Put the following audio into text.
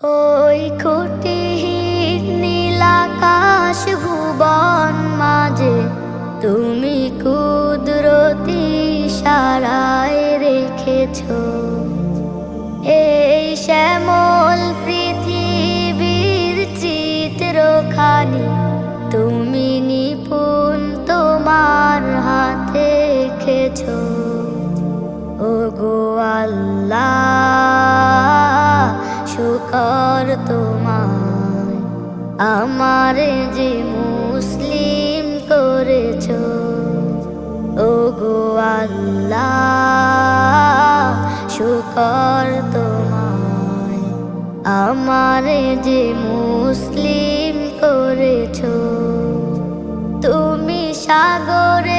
ওই খুঁটিহীন নীলাকাশ ভুবন মাঝে তুমি কুদরতি ইশারায় রেখেছো এই শ্যামল পৃথিবীর চিত্রখানি তুমি নিপুণ তোমার হাতে এঁকেছো। ওগো আল্লাহ শুকর তোমায় আমার যে মুসলিম করেছো। ওগো আল্লাহ শুকর তোমায় আমার যে মুসলিম করেছো। তুমি সাগরে